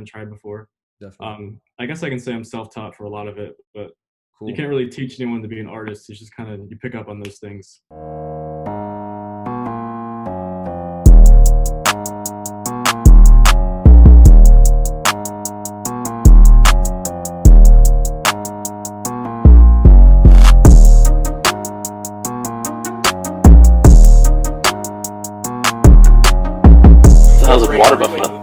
haven't tried before. Definitely. I guess I can say I'm self-taught for a lot of it, but you Cool. can't really teach anyone to be an artist. It's just kind of you pick up on those things. The hell's a water buffalo?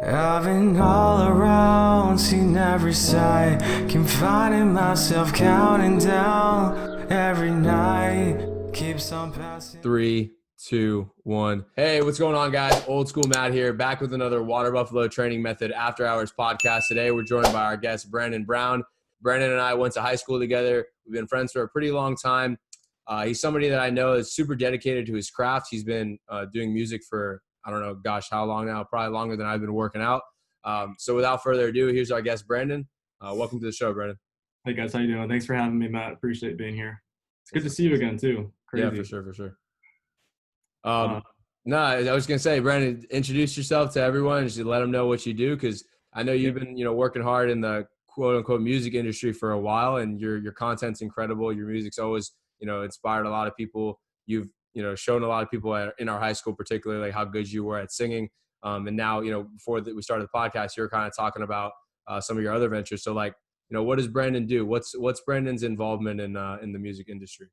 I've been all around, seen every side, keep finding myself counting down every night, keeps on passing. 3, 2, 1. Hey, what's going on, guys? Old School Matt here, back with another Water Buffalo Training Method After Hours podcast. Today, we're joined by our guest, Brandon Brown. Brandon and I went to high school together. We've been friends for a pretty long time. He's somebody that I know is super dedicated to his craft. He's been doing music for, I don't know, gosh, how long now? Probably longer than I've been working out. So without further ado, here's our guest, Brandon. Welcome to the show, Brandon. Hey guys, how you doing? Thanks for having me, Matt. Appreciate being here. It's good to see you again too. Crazy. Yeah, for sure. No, I was gonna say, Brandon, introduce yourself to everyone. Just let them know what you do, because I know you've been, working hard in the quote unquote music industry for a while, and your content's incredible. Your music's always, inspired a lot of people. You've, shown a lot of people in our high school, particularly, like how good you were at singing. And now, before we started the podcast, you were kind of talking about some of your other ventures. So, like, what does Brandon do? What's Brandon's involvement in the music industry?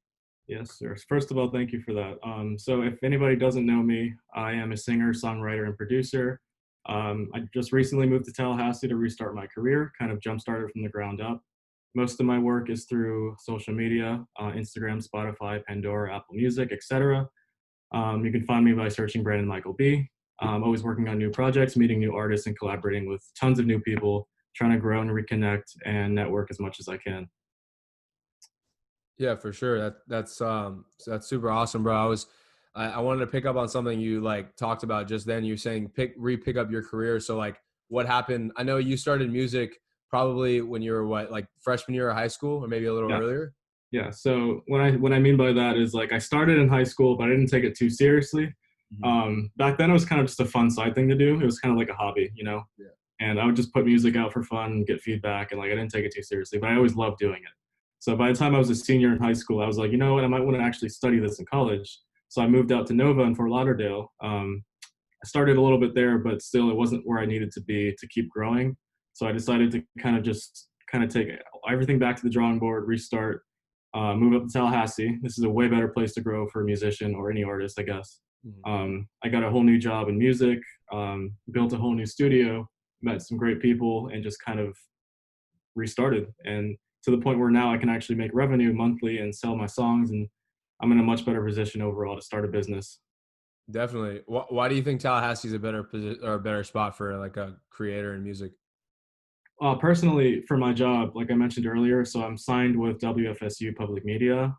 Yes, sir. First of all, thank you for that. So if anybody doesn't know me, I am a singer, songwriter, and producer. I just recently moved to Tallahassee to restart my career, kind of jump-started from the ground up. Most of my work is through social media, Instagram, Spotify, Pandora, Apple Music, etc. You can find me by searching Brandon Michael B. I'm always working on new projects, meeting new artists, and collaborating with tons of new people, trying to grow and reconnect and network as much as I can. Yeah, for sure. That's super awesome, bro. I wanted to pick up on something you talked about just then. You're saying pick up your career. So like, what happened? I know you started music probably when you were freshman year of high school, or maybe a little Yeah. earlier. Yeah. So what I mean by that is, like, I started in high school, but I didn't take it too seriously. Back then it was kind of just a fun side thing to do. It was kind of like a hobby, Yeah. and I would just put music out for fun and get feedback, and I didn't take it too seriously, but I always loved doing it. So by the time I was a senior in high school, I was like, you know what, I might want to actually study this in college. So I moved out to Nova in Fort Lauderdale. I started a little bit there, but still it wasn't where I needed to be to keep growing. So I decided to kind of take everything back to the drawing board, restart, move up to Tallahassee. This is a way better place to grow for a musician or any artist, I guess. I got a whole new job in music, built a whole new studio, met some great people, and just kind of restarted. And to the point where now I can actually make revenue monthly and sell my songs, and I'm in a much better position overall to start a business. Definitely. Why do you think Tallahassee is a better position or a better spot for like a creator in music? Personally, for my job, like I mentioned earlier, so I'm signed with WFSU Public Media.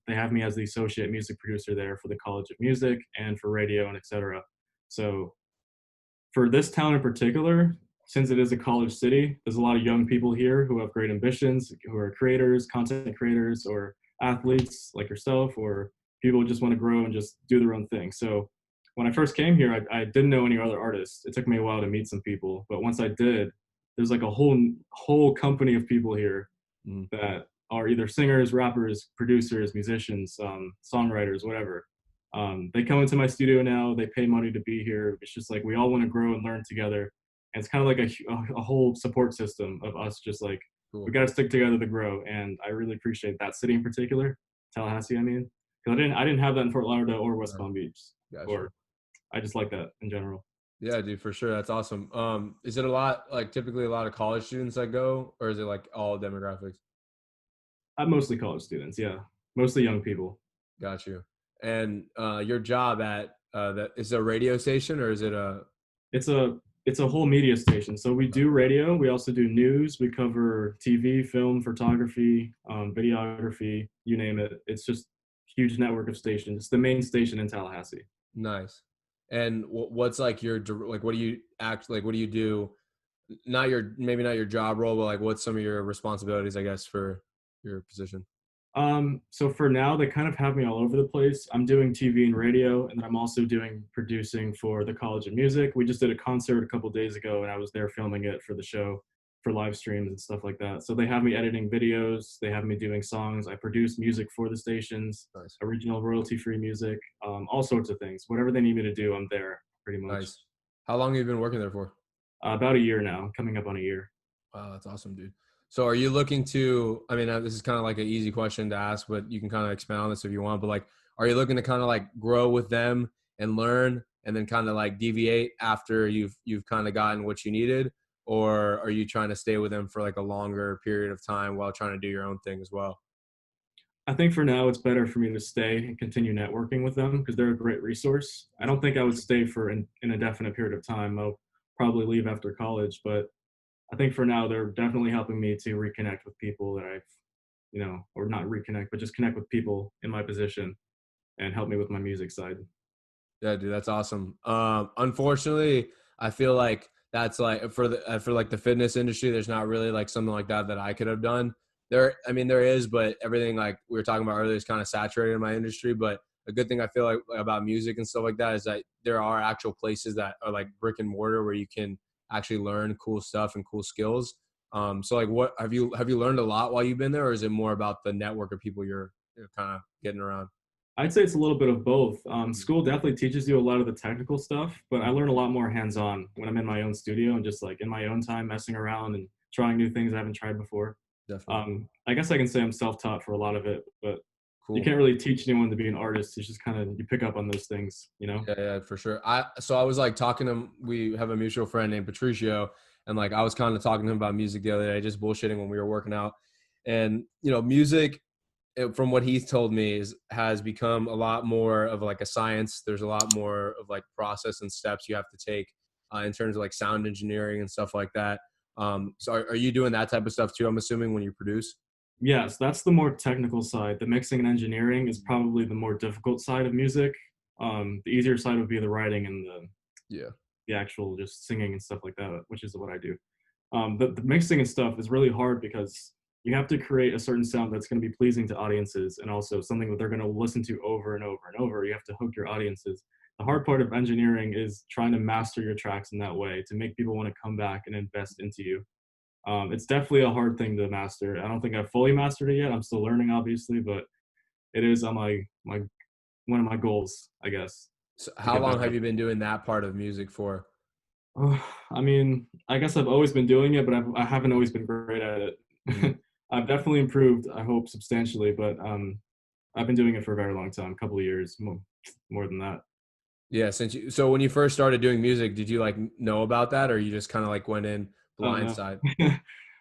They have me as the associate music producer there for the College of Music and for radio and etc. So for this town in particular, since it is a college city, there's a lot of young people here who have great ambitions, who are creators, content creators, or athletes like yourself, or people who just want to grow and just do their own thing. So when I first came here, I didn't know any other artists. It took me a while to meet some people, but once I did, there's like a whole company of people here that are either singers, rappers, producers, musicians, songwriters, whatever. They come into my studio now. They pay money to be here. It's just like we all want to grow and learn together. And it's kind of like a whole support system of us. Just like Cool. we got to stick together to grow. And I really appreciate that city in particular, Tallahassee. I mean, because I didn't have that in Fort Lauderdale or West Palm Beach. Gotcha. Or I just like that in general. Yeah, dude, for sure. That's awesome. Is it typically a lot of college students that go, or is it like all demographics? I'm mostly college students. Yeah, mostly young people. Got you. And your job at that is a radio station, or is it a? It's a whole media station. So we do radio. We also do news. We cover TV, film, photography, videography, you name it. It's just a huge network of stations. It's the main station in Tallahassee. Nice. And what's like what do you what do you do? Maybe not your job role, but like what's some of your responsibilities, I guess, for your position? So for now, they kind of have me all over the place. I'm doing TV and radio, and then I'm also doing producing for the College of Music. We just did a concert a couple days ago, and I was there filming it for the show, for live streams and stuff like that. So they have me editing videos, they have me doing songs. I produce music for the stations, Nice. original royalty-free music, all sorts of things. Whatever they need me to do, I'm there pretty much. Nice. How long have you been working there for? About a year now, coming up on a year. Wow, that's awesome, dude. So are you looking to, I mean, this is kind of like an easy question to ask, but you can kind of expound on this if you want, but like, are you looking to kind of like grow with them and learn and then kind of like deviate after you've kind of gotten what you needed? Or are you trying to stay with them for like a longer period of time while trying to do your own thing as well? I think for now it's better for me to stay and continue networking with them because they're a great resource. I don't think I would stay for an indefinite period of time. I'll probably leave after college, but I think for now they're definitely helping me to reconnect with people that I've, or not reconnect, but just connect with people in my position and help me with my music side. Yeah, dude, that's awesome. Unfortunately, I feel like that's like for like the fitness industry, there's not really like something like that that I could have done. There, I mean, there is, but everything like we were talking about earlier is kind of saturated in my industry. But a good thing I feel like about music and stuff like that is that there are actual places that are like brick and mortar where you can actually learn cool stuff and cool skills. So like, what have you learned a lot while you've been there, or is it more about the network of people you're kind of getting around? I'd say it's a little bit of both. School definitely teaches you a lot of the technical stuff, but I learn a lot more hands-on when I'm in my own studio and just like in my own time messing around and trying new things I haven't tried before. Definitely. I guess I can say I'm self-taught for a lot of it, but you Cool. can't really teach anyone to be an artist. It's just kind of you pick up on those things, you know? Yeah, yeah, for sure. So I was like talking to him. We have a mutual friend named Patricio, and like I was kind of talking to him about music the other day, just bullshitting when we were working out. And music, from what he's told me, has become a lot more of like a science. There's a lot more of like process and steps you have to take in terms of like sound engineering and stuff like that. So are you doing that type of stuff too? I'm assuming when you produce. Yes, that's the more technical side. The mixing and engineering is probably the more difficult side of music. The easier side would be the writing and Yeah. the actual just singing and stuff like that, which is what I do. The mixing and stuff is really hard because you have to create a certain sound that's going to be pleasing to audiences and also something that they're going to listen to over and over and over. You have to hook your audiences. The hard part of engineering is trying to master your tracks in that way to make people want to come back and invest into you. It's definitely a hard thing to master. I don't think I've fully mastered it yet. I'm still learning, obviously, but it is on my one of my goals, I guess, So to how get long better have at you been doing that part of music for? I mean, I guess I've always been doing it, but I haven't always been great at it. Mhm. I've definitely improved, I hope, substantially, but I've been doing it for a very long time, a couple of years, more than that. Yeah, so when you first started doing music, did you like know about that, or you just kind of like went in Oh no. blindside?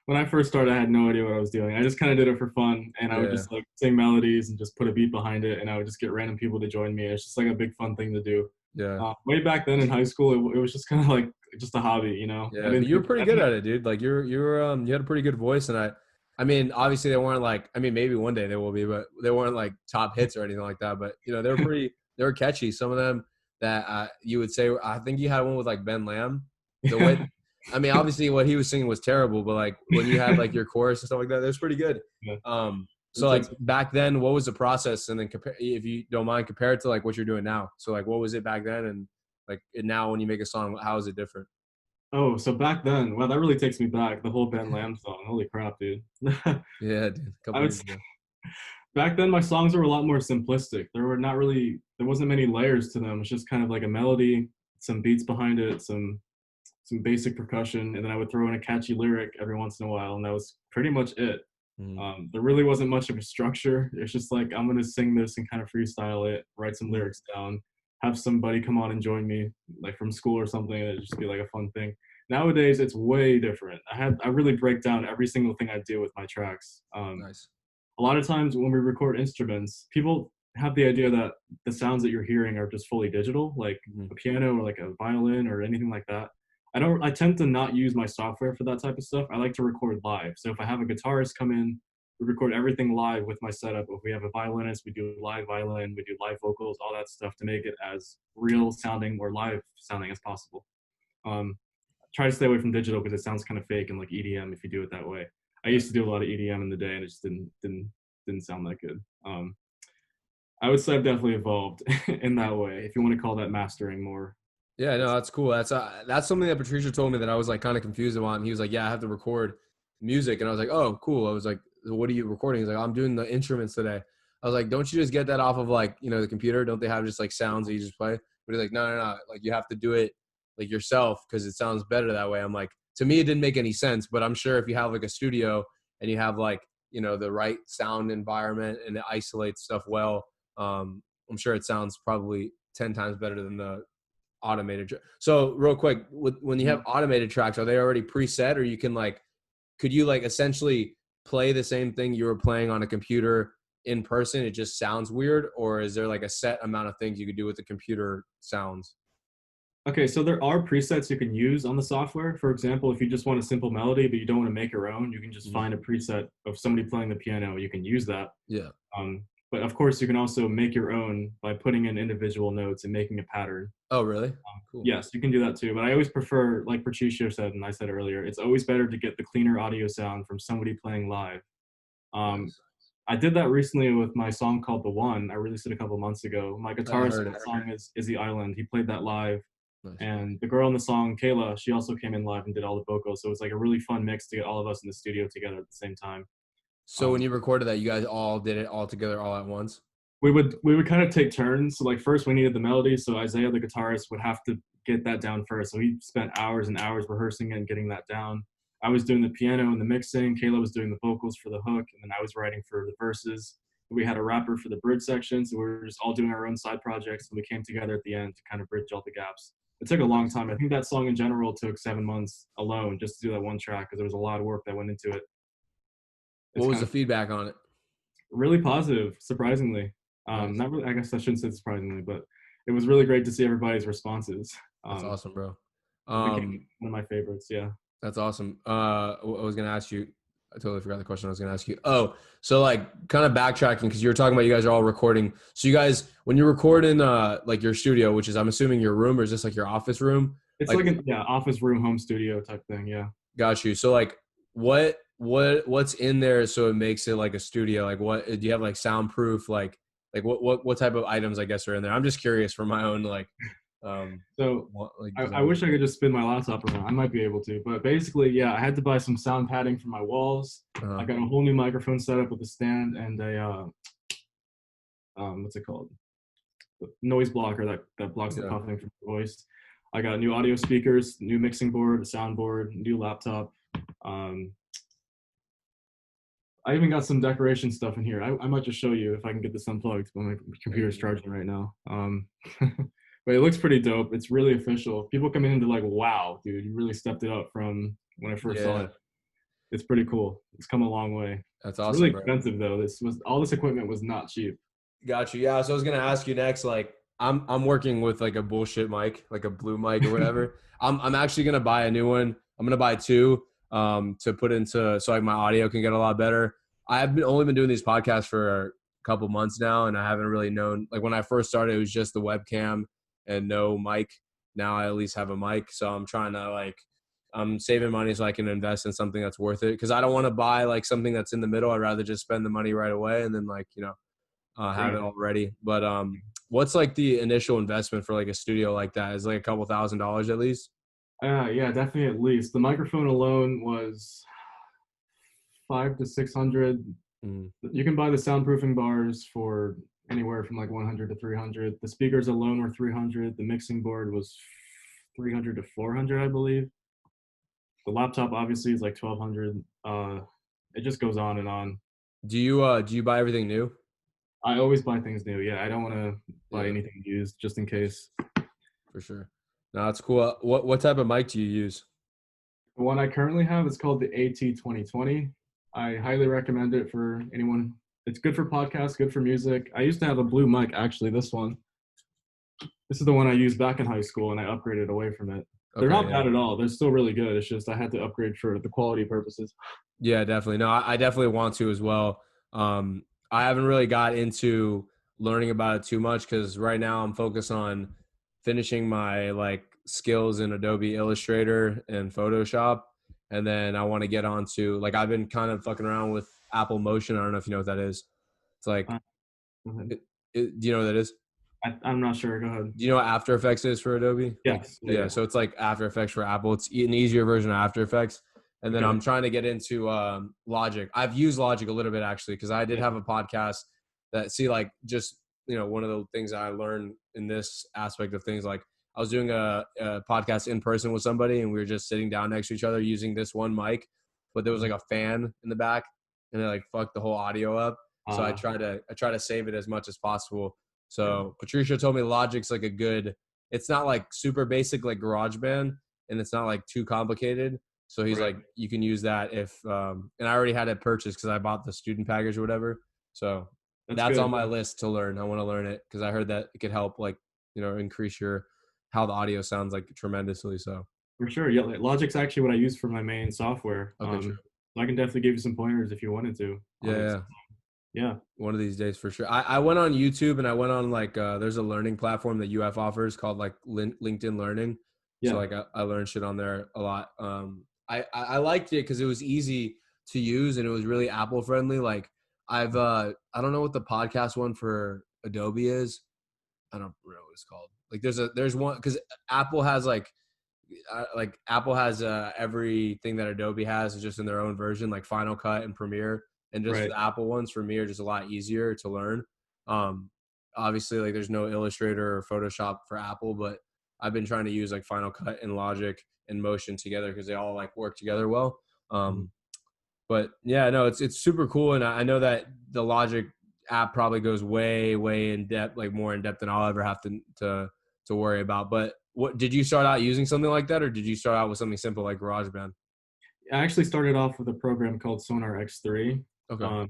When I first started, I had no idea what I was doing. I just kind of did it for fun, and I would Yeah, just like sing melodies and just put a beat behind it, and I would just get random people to join me. It's just like a big fun thing to do. yeah, Way back then in high school, it was just kind of like just a hobby, you know. I yeah. But didn't you were think pretty I good didn't. at it, dude. Like you had a pretty good voice, and I mean, obviously they weren't like, I mean, maybe one day they will be, but they weren't like top hits or anything like that. But they were catchy. Some of them that you would say, I think you had one with like Ben Lamb. The way, I mean, obviously what he was singing was terrible, but like when you had like your chorus and stuff like that, it was pretty good. Yeah, So it like takes. back then, what was the process? And then compare, if you don't mind, compare it to like what you're doing now. So like, what was it back then, and like now when you make a song, how is it different? Oh, so back then, wow, that really takes me back. The whole Ben Lamb song. Holy crap, dude. Yeah, dude, a I couple would years say ago. back then my songs were a lot more simplistic. There wasn't many layers to them. It's just kind of like a melody, some beats behind it, some basic percussion, and then I would throw in a catchy lyric every once in a while, and that was pretty much it. Mhm. There really wasn't much of a structure. It's just like I'm gonna sing this and kind of freestyle it, write some Mhm. lyrics down, have somebody come on and join me, like from school or something, and it just be like a fun thing. Nowadays, it's way different. I really break down every single thing I do with my tracks. Nice. A lot of times when we record instruments, people have the idea that the sounds that you're hearing are just fully digital, like Mhm. a piano or like a violin or anything like that. I tend to not use my software for that type of stuff. I like to record live. So if I have a guitarist come in, we record everything live with my setup. If we have a violinist, we do live violin, we do live vocals, all that stuff to make it as real sounding or live sounding as possible. Um, Try to stay away from digital because it sounds kind of fake and like EDM if you do it that way. I used to do a lot of EDM in the day and it just didn't didn't sound that good. I would say I've definitely evolved in that way, if you want to call that mastering more. Yeah, no, that's cool. That's something that Patricia told me that I was like kind of confused about. And he was like, "Yeah, I have to record music," and I was like, "Oh, cool." I was like, "What are you recording?" He's like, "I'm doing the instruments today." I was like, "Don't you just get that off of like the computer? Don't they have just like sounds that you just play?" But he's like, "No, no, no. Like you have to do it like yourself because it sounds better that way." I'm like, to me, it didn't make any sense, but I'm sure if you have like a studio and you have like the right sound environment and it isolates stuff well, I'm sure it sounds probably 10 times better than the automated. So real quick, when you have automated tracks, are they already preset, or you can like, could you like essentially play the same thing you were playing on a computer in person? It just sounds weird, or is there like a set amount of things you could do with the computer sounds? Okay, so there are presets you can use on the software. For example, if you just want a simple melody, but you don't want to make your own, you can just find a preset of somebody playing the piano. You can use that. Yeah. But of course, you can also make your own by putting in individual notes and making a pattern. Oh, really? Cool. Yes, you can do that too. But I always prefer, like Patricio said and I said earlier, it's always better to get the cleaner audio sound from somebody playing live. Nice. I did that recently with my song called "The One." I released it a couple months ago. My guitarist heard in that it. song is the Island. He played that live. Nice. And the girl in the song, Kayla, she also came in live and did all the vocals. So it was like a really fun mix to get all of us in the studio together at the same time. So when you recorded that, you guys all did it all together all at once? We would kind of take turns. So like first we needed the melody, so Isaiah the guitarist would have to get that down first. So he spent hours and hours rehearsing it and getting that down. I was doing the piano and the mixing. Kayla was doing the vocals for the hook, and then I was writing for the verses. We had a rapper for the bridge section, so we were just all doing our own side projects, and we came together at the end to kind of bridge all the gaps. It took a long time. I think that song in general took 7 months alone just to do that one track because there was a lot of work that went into it. What was the feedback on it? Really positive, surprisingly. Nice. Not really. I guess I shouldn't say surprisingly, but it was really great to see everybody's responses. That's awesome, bro. It became one of my favorites. Yeah. That's awesome. I was gonna ask you. I totally forgot the question I was gonna ask you. Oh, so like kind of backtracking because you were talking about you guys are all recording. So you guys, when you record in like your studio, which is I'm assuming your room, or is this like your office room? It's like an office room, home studio type thing. Yeah. Got you. So like, what's in there so it makes it like a studio? Like, what do you have like soundproof? Like what type of items I guess are in there? I'm just curious for my own like. So I wish I could just spin my laptop around. I might be able to, but basically, yeah, I had to buy some sound padding for my walls. I got a whole new microphone set up with a stand and a what's it called? The noise blocker that blocks the coughing from the voice. I got new audio speakers, new mixing board, a soundboard, new laptop. I even got some decoration stuff in here. I might just show you if I can get this unplugged, but my computer's charging right now. But it looks pretty dope. It's really official. People come in and they're like, wow, dude, you really stepped it up from when I first saw it. It's pretty cool. It's come a long way. That's awesome. It's really expensive though. All this equipment was not cheap. Got you. Yeah. So I was gonna ask you next. Like, I'm working with like a bullshit mic, like a blue mic or whatever. I'm actually gonna buy a new one. I'm gonna buy two to put into so like my audio can get a lot better. I've only been doing these podcasts for a couple months now, and I haven't really known. Like when I first started, it was just the webcam and no mic. Now I at least have a mic, so I'm trying to I'm saving money so I can invest in something that's worth it. Because I don't want to buy like something that's in the middle. I'd rather just spend the money right away and then have it all ready. But what's like the initial investment for like a studio like that? Is like a couple $1,000s at least? Yeah, definitely at least. The microphone alone was $500 to $600. You can buy the soundproofing bars for anywhere from like $100 to $300. The speakers alone were $300. The mixing board was $300 to $400, I believe. The laptop obviously is like $1,200. It just goes on and on. Do you buy everything new? I always buy things new. Yeah, I don't want to buy anything used just in case. For sure. No, that's cool. What type of mic do you use? The one I currently have is called the AT2020. I highly recommend it for anyone. It's good for podcasts, good for music. I used to have a blue mic, actually, this one. This is the one I used back in high school, and I upgraded away from it. They're not bad at all. They're still really good. It's just I had to upgrade for the quality purposes. Yeah, definitely. No, I definitely want to as well. I haven't really got into learning about it too much because right now I'm focused on finishing my skills in Adobe Illustrator and Photoshop. And then I want to get onto I've been kind of fucking around with Apple Motion. I don't know if you know what that is. It's like, Uh, go ahead. do you know what that is? I'm not sure. Go ahead. Do you know what After Effects is for Adobe? Like, Yes. Yeah. yeah, Yeah. so it's like After Effects for Apple. It's an easier version of After Effects. And then Okay. I'm trying to get into Logic. I've used Logic a little bit actually because I did Yeah. have a podcast that like just one of the things I learned in this aspect of things, like I was doing a podcast in person with somebody and we were just sitting down next to each other using this one mic, but there was like a fan in the back and it like fucked the whole audio up. So I Uh, try to save it as much as possible. yeah. So Patricia told me Logic's like a good, it's not like super basic like GarageBand and it's not like too complicated. So he's Right. like, you can use that if, and I already had it purchased because I bought the student package or whatever. So That's that's on good. my list to learn. I want to learn it because I heard that it could help like, increase how the audio sounds like tremendously. So, For sure. Yeah. Like, Logic's actually what I use for my main software. okay, true. So I can definitely give you some pointers if you wanted to Yeah, on it. yeah. Yeah. One of these days for sure. I went on YouTube and I went on like there's a learning platform that UF offers called like LinkedIn Learning. So Yeah. like I learned shit on there a lot. I liked it because it was easy to use and it was really Apple friendly. Like I don't know what the podcast one for Adobe is. I don't know what it's called. Like there's one because Apple has like Apple has everything that Adobe has is just in their own version, like Final Cut and Premiere, and just Right. the Apple ones for me are just a lot easier to learn. Um, Obviously, like there's no Illustrator or Photoshop for Apple, but I've been trying to use like Final Cut and Logic and Motion together because they all like work together well. Mhm. But yeah, no, it's super cool, and I know that the Logic app probably goes way in depth, like more in depth than I'll ever have to worry about. But what did you start out using something like that, or did you start out with something simple like GarageBand? I actually started off with a program called Sonar X3. Okay. Um,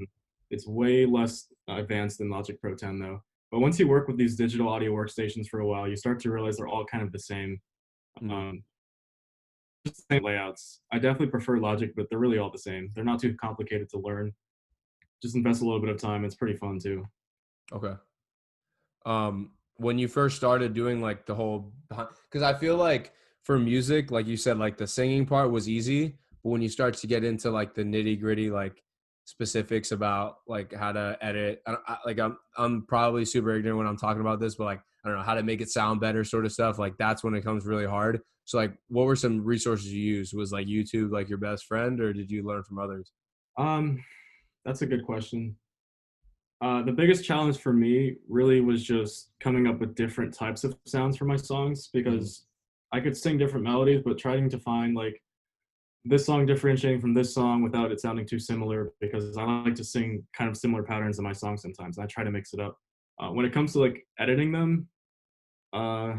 it's way less advanced than Logic Pro 10 though. But once you work with these digital audio workstations for a while, you start to realize they're all kind of the same. Mhm. Just the same layouts. I definitely prefer Logic, but they're really all the same. They're not too complicated to learn. Just invest a little bit of time. It's pretty fun too. Okay. When you first started doing like the whole, because I feel like for music, like you said, like the singing part was easy, but when you start to get into like the nitty gritty, like specifics about like how to edit, I'm probably super ignorant when I'm talking about this, but like I don't know how to make it sound better, sort of stuff. Like that's when it comes really hard. So like, what were some resources you used? Was like YouTube like your best friend, or did you learn from others? Um, that's a good question. The biggest challenge for me really was just coming up with different types of sounds for my songs Mhm. because I could sing different melodies, but trying to find like this song differentiating from this song without it sounding too similar because I like to sing kind of similar patterns in my songs sometimes. And I try to mix it up. When it comes to like editing them, uh,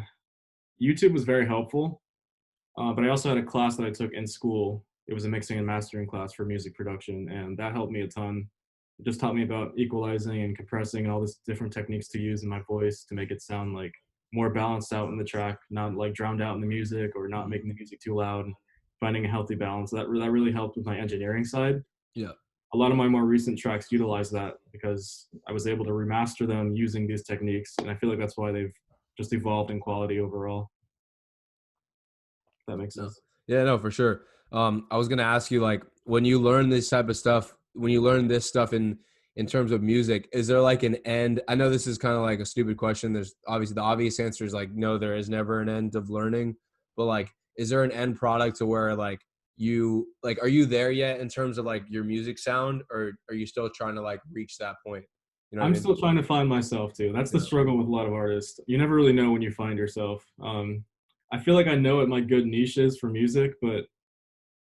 YouTube was very helpful. But I also had a class that I took in school. It was a mixing and mastering class for music production, and that helped me a ton. It just taught me about equalizing and compressing and all these different techniques to use in my voice to make it sound like more balanced out in the track, not like drowned out in the music or not Mhm. making the music too loud. Finding a healthy balance that really helped with my engineering side. Yeah. A lot of my more recent tracks utilize that because I was able to remaster them using these techniques, and I feel like that's why they've just evolved in quality overall. If that makes No. sense. Yeah, no, for sure. I was gonna ask you, like, when you learn this type of stuff, when you learn this stuff in terms of music, is there like an end? I know this is kind of like a stupid question. There's obviously the obvious answer is like, no, there is never an end of learning. But like, is there an end product to where like you like, are you there yet in terms of like your music sound, or are you still trying to like reach that point? You know what I'm I mean? still trying to find myself too. That's the Yeah. struggle with a lot of artists. You never really know when you find yourself. I feel like I know what my good niche is for music, but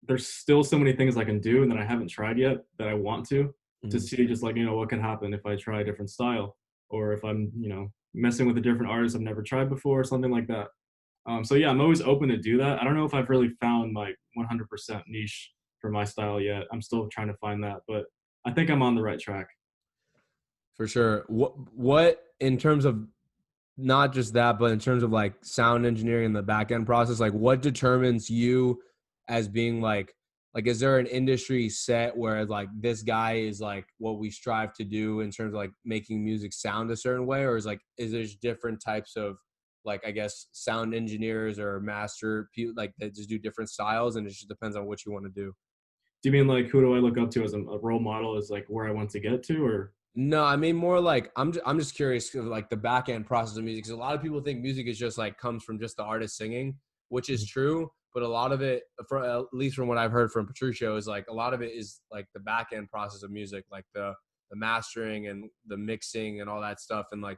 there's still so many things I can do and that I haven't tried yet that I want to Mhm. see just like, what can happen if I try a different style or if I'm, messing with a different artist I've never tried before or something like that. So yeah, I'm always open to do that. I don't know if I've really found my 100% niche for my style yet. I'm still trying to find that, but I think I'm on the right track. For sure. What in terms of not just that, but in terms of like sound engineering and the back end process, like what determines you as being like is there an industry set where like this guy is like what we strive to do in terms of like making music sound a certain way, or is there's different types of like I guess sound engineers or master people like that just do different styles and it just depends on what you want to do. Do you mean like who do I look up to as a role model as like where I want to get to or? No, I mean more like I'm just curious of like the back end process of music, because a lot of people think music is just like comes from just the artist singing, which is true, but a lot of it, from at least from what I've heard from Petruccio, is like a lot of it is like the back end process of music, like the mastering and the mixing and all that stuff, and like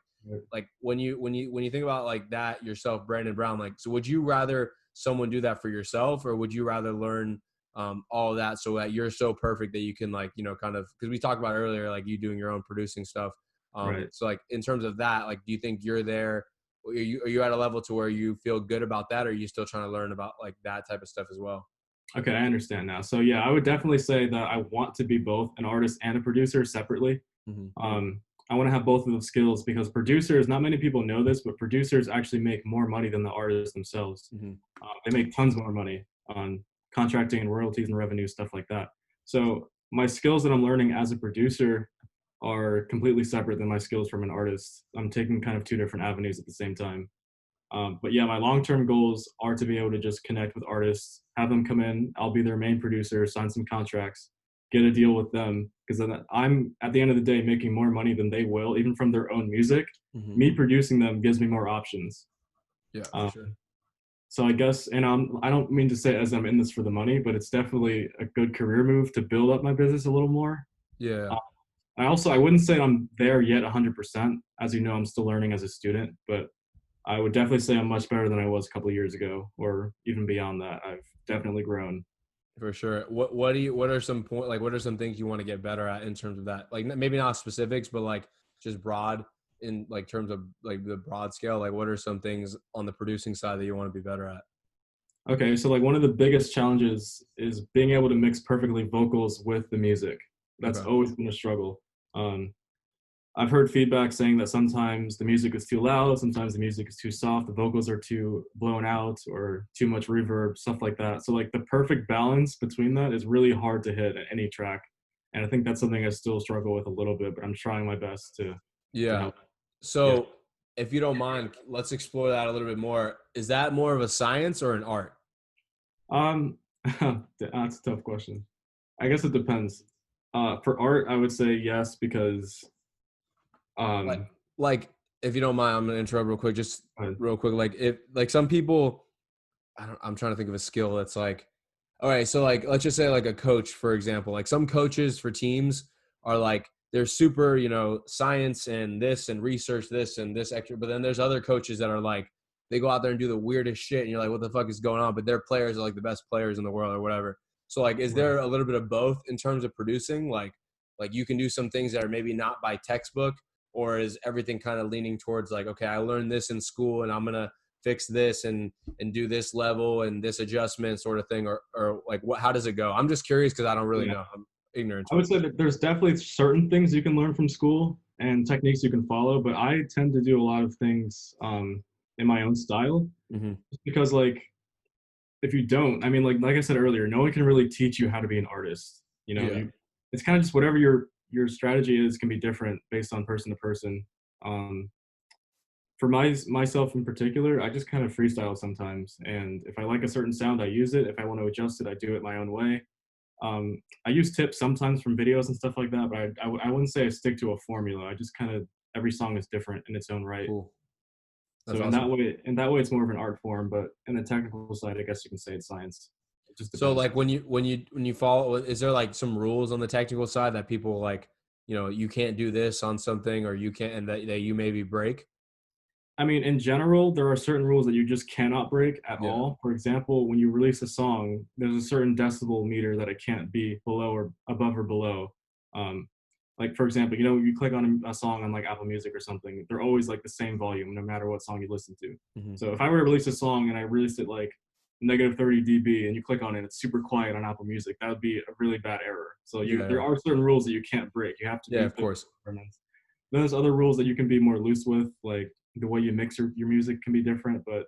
when you think about like that yourself, Brandon Brown, like, so would you rather someone do that for yourself, or would you rather learn all of that so that you're so perfect that you can, like, kind of, because we talked about earlier, like you doing your own producing stuff. Right. So like in terms of that, like, do you think you're there? Are you at a level to where you feel good about that, or are you still trying to learn about like that type of stuff as well? Okay, I understand now. So yeah, I would definitely say that I want to be both an artist and a producer separately. Mm-hmm. I want to have both of those skills because producers, not many people know this, but producers actually make more money than the artists themselves. Mm-hmm. They make tons more money on contracting and royalties and revenue, stuff like that. So my skills that I'm learning as a producer are completely separate than my skills from an artist. I'm taking kind of two different avenues at the same time. But yeah, my long-term goals are to be able to just connect with artists, have them come in. I'll be their main producer, sign some contracts, get a deal with them, because then I'm at the end of the day making more money than they will, even from their own music. Mm-hmm. Me producing them gives me more options. Yeah, for Um, sure. so I guess, and I don't mean to say it as I'm in this for the money, but it's definitely a good career move to build up my business a little more. Yeah, I wouldn't say I'm there yet 100%. As you know, I'm still learning as a student, but I would definitely say I'm much better than I was a couple of years ago, or even beyond that. I've definitely grown. for sure. What are some what are some things you want to get better at in terms of that? Like maybe not specifics, but like just broad in like terms of like the broad scale. Like what are some things on the producing side that you want to be better at? Okay, so like one of the biggest challenges is being able to mix perfectly vocals with the music. That's Okay. always been a struggle. Um, I've heard feedback saying that sometimes the music is too loud, sometimes the music is too soft, the vocals are too blown out or too much reverb, stuff like that. So like the perfect balance between that is really hard to hit at any track. And I think that's something I still struggle with a little bit, but I'm trying my best to Yeah. help. Yeah. So if you don't mind, let's explore that a little bit more. Is that more of a science or an art? Um that's a tough question. I guess it depends. For art, I would say yes because Like, um like if you don't mind, I'm gonna interrupt real quick, just uh, real quick. Like if like some people, I'm trying to think of a skill that's like, all right, so like let's just say like a coach, for example. Like some coaches for teams are like they're super, science and this and research this and this extra, but then there's other coaches that are like they go out there and do the weirdest shit and you're like, what the fuck is going on? But their players are like the best players in the world or whatever. So like is right. there a little bit of both in terms of producing? Like you can do some things that are maybe not by textbook, or is everything kind of leaning towards like, okay, I learned this in school and I'm gonna fix this and do this level and this adjustment sort of thing, or like what, how does it go? I'm just curious because I don't really Yeah. know. I'm ignorant I to would it. say that there's definitely certain things you can learn from school and techniques you can follow, but I tend to do a lot of things in my own style Mm-hmm. just because like if you don't, I mean like I said earlier, no one can really teach you how to be an artist. Yeah. You it's kind of just whatever your strategy is can be different based on person to person. Um, for myself in particular, I just kind of freestyle sometimes, and if I like a certain sound, I use it. If I want to adjust it, I do it my own way. I use tips sometimes from videos and stuff like that, but I wouldn't say I stick to a formula. I just kind of every song is different in its own right. Cool. That's So awesome. in that way, it's more of an art form. But in the technical side, I guess you can say it's science. It just So depends. like when you follow, is there like some rules on the technical side that people like, you can't do this on something, or you can't, and that you maybe break? I mean, in general, there are certain rules that you just cannot break at Yeah. all. For example, when you release a song, there's a certain decibel meter that it can't be below or above or below. Um, like for example, you click on a song on like Apple Music or something, they're always like the same volume no matter what song you listen to. Mm-hmm. So if I were to release a song and I released it like negative 30 dB and you click on it, it's super quiet on Apple Music, that would be a really bad error. So there Yeah. are certain rules that you can't break. You have to Yeah, meet of those course. requirements. Then there's other rules that you can be more loose with, like the way you mix your music can be different, but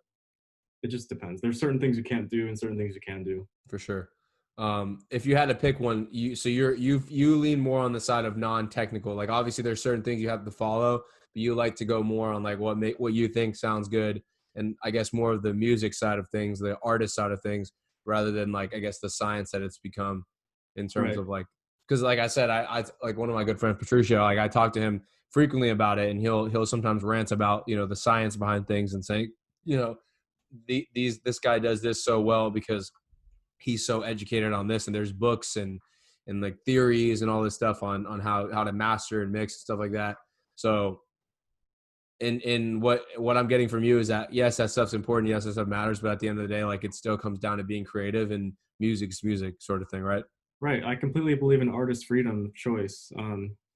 it just depends. There's certain things you can't do and certain things you can do. For sure. If you had to pick one, you lean more on the side of non-technical. Like obviously there's certain things you have to follow, but you like to go more on like what you think sounds good, and I guess more of the music side of things, the artist side of things, rather than like I guess the science that it's become in terms Right. of like because like I said, I like one of my good friends, Patricio, like I talk to him frequently about it, and he'll sometimes rant about, you know, the science behind things and saying, you know, this guy does this so well because he's so educated on this, and there's books and like theories and all this stuff on how to master and mix and stuff like that. So in what I'm getting from you is that yes, that stuff's important, yes, that stuff matters, but at the end of the day, like it still comes down to being creative, and music's music sort of thing, right? Right. I completely believe in artist freedom of choice.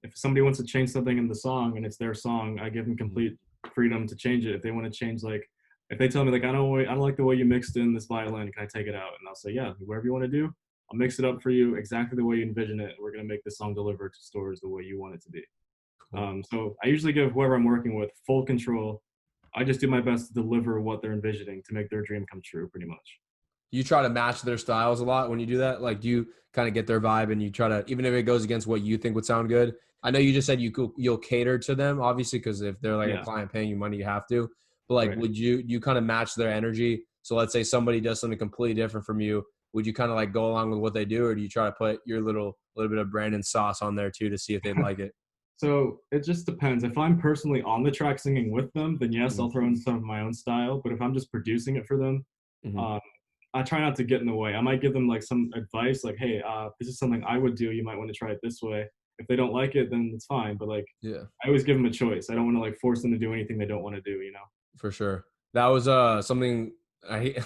If somebody wants to change something in the song and it's their song, I give them complete freedom to change it. If they want to change, like, if they tell me like, I don't like the way you mixed in this violin, can I take it out? And I'll say, yeah, whatever you want to do, I'll mix it up for you exactly the way you envision it. We're gonna make this song deliver to stores the way you want it to be. Cool. So I usually give whoever I'm working with full control. I just do my best to deliver what they're envisioning to make their dream come true, pretty much. You try to match their styles a lot when you do that? Like, do you kind of get their vibe and you try to, even if it goes against what you think would sound good? I know you just said you'll cater to them, obviously, because if they're like Yeah. a client paying you money, you have to. But like, Right. would you kind of match their energy? So let's say somebody does something completely different from you. Would you kind of like go along with what they do, or do you try to put your little bit of Brandon sauce on there too to see if they'd like it? So it just depends. If I'm personally on the track singing with them, then yes, I'll Mhm. throw in some of my own style. But if I'm just producing it for them, Mhm. um, I try not to get in the way. I might give them like some advice, like, "Hey, this is something I would do. You might want to try it this way." If they don't like it, then it's fine. But like, Yeah. I always give them a choice. I don't want to like force them to do anything they don't want to do. You know? For sure. That was something I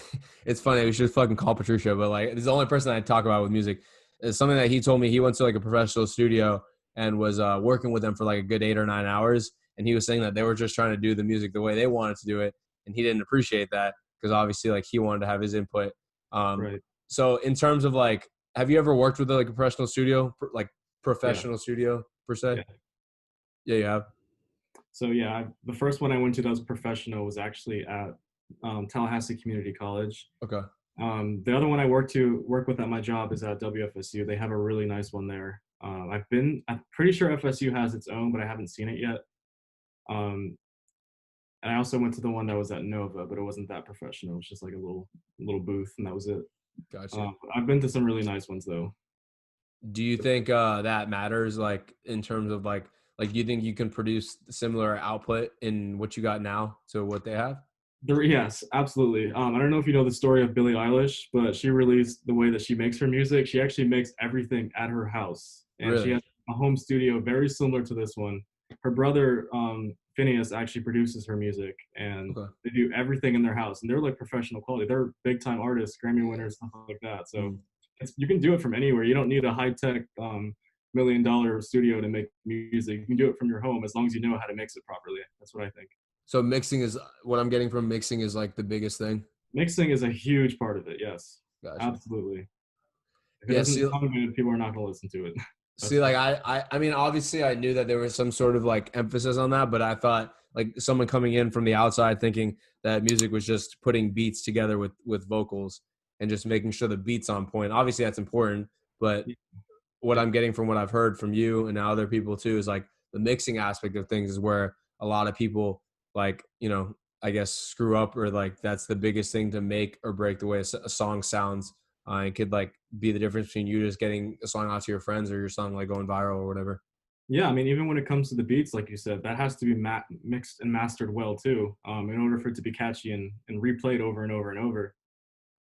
it's funny, we should fucking call Patricio, but like this is the only person I talk about with music. It's something that he told me. He went to like a professional studio and was working with them for like a good 8 or 9 hours. And he was saying that they were just trying to do the music the way they wanted to do it. And he didn't appreciate that because obviously like he wanted to have his input. Um, Right. so in terms of like, have you ever worked with like a professional studio, like Yeah. professional studio per se? Yeah. Yeah, you have. So yeah, the first one I went to that was professional was actually at Tallahassee Community College. Okay. The other one I work with at my job is at WFSU. They have a really nice one there. I'm pretty sure FSU has its own, but I haven't seen it yet. Um, and I also went to the one that was at Nova, but it wasn't that professional. It was just like a little booth, and that was it. Gotcha. I've been to some really nice ones though. Do you think that matters, like in terms of like do you think you can produce similar output in what you got now to what they have? Yes, absolutely. I don't know if you know the story of Billie Eilish, but she released the way that she makes her music. She actually makes everything at her house, and she Really? has a home studio very similar to this one. Her brother Phineas actually produces her music, and Okay. they do everything in their house, and they're like professional quality. They're big time artists, Grammy winners, stuff like that. So Mm. you can do it from anywhere. You don't need a high tech $1 million studio to make music. You can do it from your home as long as you know how to mix it properly. That's what I think. So mixing is what I'm getting from mixing is like the biggest thing. Mixing is a huge part of it. Yes, Gotcha. absolutely. If it Yeah. doesn't See, sound good, people are not going to listen to it. see, like I mean, obviously, I knew that there was some sort of like emphasis on that, but I thought like someone coming in from the outside thinking that music was just putting beats together with vocals and just making sure the beats on point. Obviously, that's important, but what I'm getting from what I've heard from you and other people too is like the mixing aspect of things is where a lot of people like, you know, I guess screw up, or like that's the biggest thing to make or break the way a song sounds. It could like be the difference between you just getting a song out to your friends or your song like going viral or whatever. Yeah, I mean, even when it comes to the beats, like you said, that has to be mixed and mastered well too, in order for it to be catchy and replayed over and over and over.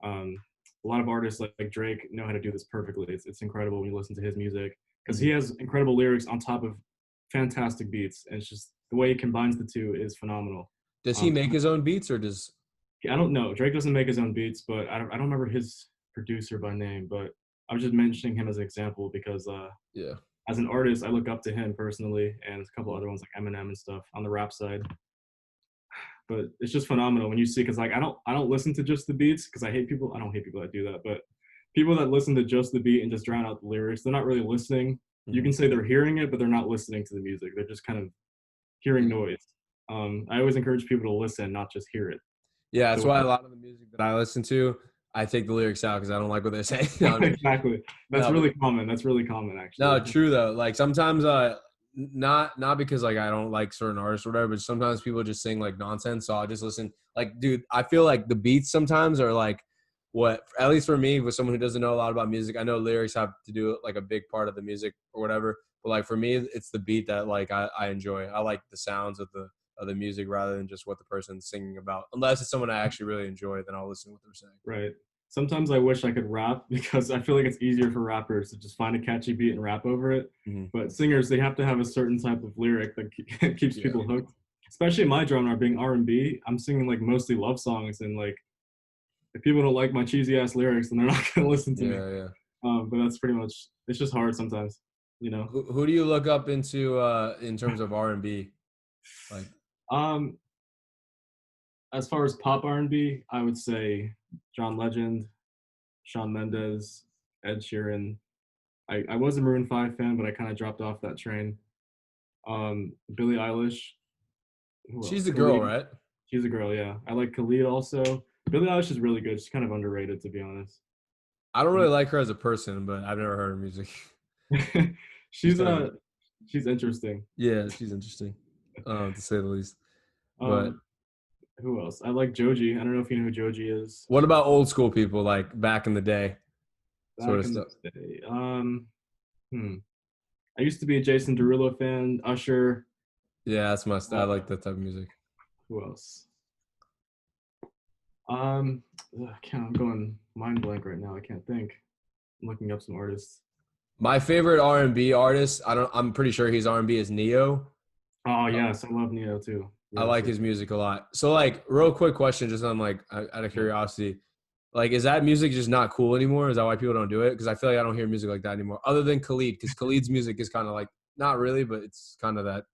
Um, a lot of artists like Drake know how to do this perfectly. It's incredible when you listen to his music because he has incredible lyrics on top of fantastic beats, and it's just the way he combines the two is phenomenal. Does he Um, make his own beats or does I don't know. Drake doesn't make his own beats, but I don't remember his producer by name. But I was just mentioning him as an example because yeah. as an artist, I look up to him personally, and a couple other ones like Eminem and stuff on the rap side. But it's just phenomenal when you see, because like I don't listen to just the beats because I hate people. I don't hate people that do that, but people that listen to just the beat and just drown out the lyrics, they're not really listening. You can say they're hearing it, but they're not listening to the music. They're just kind of hearing noise. I always encourage people to listen, not just hear it. Yeah, that's So why a lot of the music that I listen to, I take the lyrics out because I don't like what they're saying. No, exactly. That's no, really common. That's really common, actually. no, true though. Like sometimes, not because like I don't like certain artists or whatever, but sometimes people just sing like nonsense. So I'll just listen. Like, dude, I feel like the beats sometimes are like what, at least for me, with someone who doesn't know a lot about music, I know lyrics have to do like a big part of the music or whatever. But like for me, it's the beat that like I enjoy. I like the sounds of the music rather than just what the person's singing about. Unless it's someone I actually really enjoy, then I'll listen to what they're saying. Right. Sometimes I wish I could rap because I feel like it's easier for rappers to just find a catchy beat and rap over it. Mm-hmm. But singers, they have to have a certain type of lyric that keeps people hooked. Especially my genre being R&B, I'm singing like mostly love songs, and like if people don't like my cheesy ass lyrics, then they're not gonna listen to me. Yeah. But that's pretty much, it's just hard sometimes, you know. Who do you look up into in terms of R&B? Like, Um, as far as pop R&B, I would say John Legend, Shawn Mendes, Ed Sheeran. I was a Maroon 5 fan, but I kind of dropped off that train. Billie Eilish. Who she's else? the girl, Khalid. right? She's a girl, yeah. I like Khalid also. Billie Eilish is really good. She's kind of underrated, to be honest. I don't really like her as a person, but I've never heard her music. she's kind of, she's interesting. yeah, she's interesting, to say the least. But Who else? I like Joji. I don't know if you know who Joji is. what about old school people like back in the day? Sort of Back in stuff. the day. I used to be a Jason Derulo fan. Usher. Yeah, that's my style. I like that type of music. Who else? I can't. I'm going mind blank right now. I can't think. I'm looking up some artists. My favorite R&B artist, I'm pretty sure he's R&B, is Neo. Oh yes, I love Neo too. I like his music a lot. So like, real quick question, just on like out of curiosity, like, is that music just not cool anymore? Is that why people don't do it? Because I feel like I don't hear music like that anymore, other than Khalid, because Khalid's music is kind of like, not really, but it's kind of that.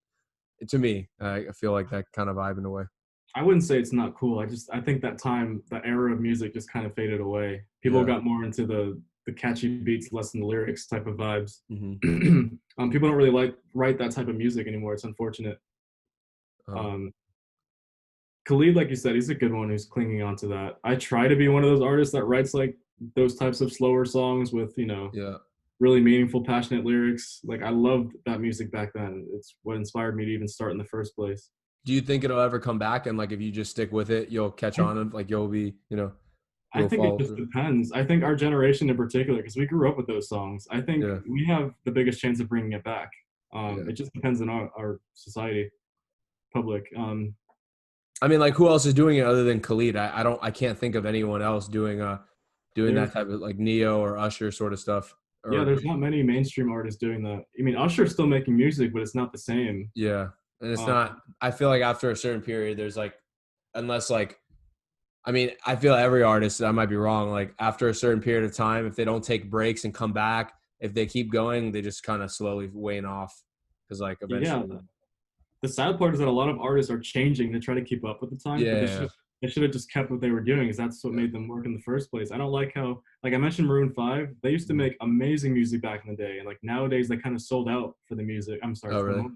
To me, I feel like that kind of vibe in a way. I wouldn't say it's not cool. I think that era of music just kind of faded away. People got more into the catchy beats, less than the lyrics type of vibes. Mm-hmm. People don't really write that type of music anymore. It's unfortunate. Khalid, like you said, he's a good one who's clinging on to that. I try to be one of those artists that writes like those types of slower songs with, really meaningful, passionate lyrics. Like I loved that music back then. It's what inspired me to even start in the first place. Do you think it'll ever come back? And like, if you just stick with it, you'll catch on and like, you'll be, I think it just depends. I think our generation in particular, because we grew up with those songs, I think we have the biggest chance of bringing it back. It just depends on our society, public. I mean, like, who else is doing it other than Khalid? I can't think of anyone else doing that type of like Neo or Usher sort of stuff. Yeah, there's not many mainstream artists doing that. I mean, Usher's still making music, but it's not the same. Yeah, and it's not. I feel like after a certain period, there's like, unless like, I mean, I feel every artist, I might be wrong, like after a certain period of time, if they don't take breaks and come back, if they keep going, they just kind of slowly wane off because like eventually. Yeah. The sad part is that a lot of artists are changing to try to keep up with the time. Yeah. They should have just kept what they were doing, because that's what made them work in the first place. I don't like how, like I mentioned Maroon 5, they used to make amazing music back in the day. And like nowadays they kind of sold out for the music. I'm sorry. Oh, really?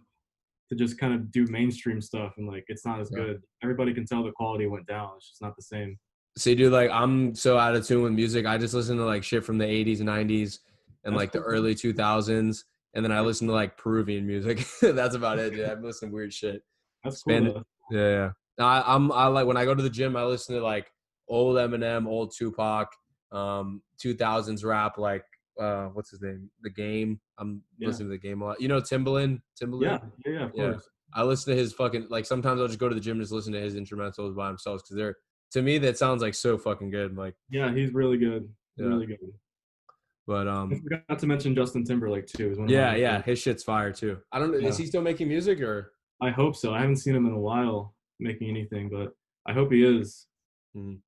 To just kind of do mainstream stuff, and like it's not as good. Everybody can tell the quality went down. It's just not the same. See, dude, like I'm so out of tune with music. I just listen to like shit from the 80s and 90s and like the early 2000s. And then I listen to like Peruvian music. That's about it, dude. I've listened to weird shit. That's cool. Yeah. I like, when I go to the gym, I listen to like old Eminem, old Tupac, 2000s rap, like what's his name? The Game. I'm listening to The Game a lot. You know Timbaland? Yeah, of course. I listen to his fucking, like, sometimes I'll just go to the gym and just listen to his instrumentals by themselves, because they're, to me, that sounds like so fucking good. Like, yeah, he's really good. Really good. But I forgot to mention Justin Timberlake too. His shit's fire too. I don't know. Is he still making music, or? I hope so. I haven't seen him in a while making anything, but I hope he is. Him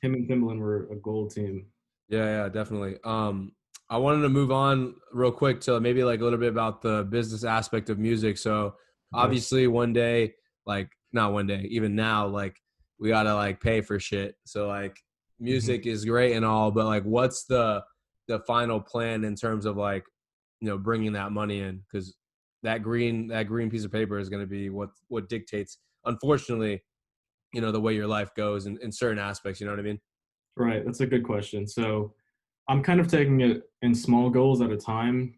and Timbaland were a gold team. Yeah, definitely. I wanted to move on real quick to maybe like a little bit about the business aspect of music. So obviously one day, like not one day, even now, like we gotta like pay for shit. So like music is great and all, but like what's the final plan in terms of like, bringing that money in? Because that green piece of paper is going to be what dictates, unfortunately, the way your life goes in certain aspects. You know what I mean? Right. That's a good question. So I'm kind of taking it in small goals at a time.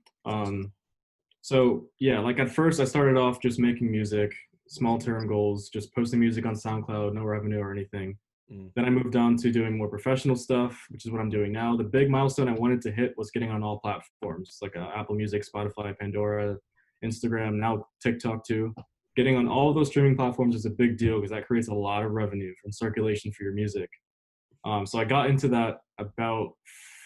So yeah, like at first I started off just making music, small term goals, just posting music on SoundCloud, no revenue or anything. Mm. Then I moved on to doing more professional stuff, which is what I'm doing now. The big milestone I wanted to hit was getting on all platforms, like Apple Music, Spotify, Pandora, Instagram, now TikTok too. Getting on all of those streaming platforms is a big deal because that creates a lot of revenue from circulation for your music. So I got into that about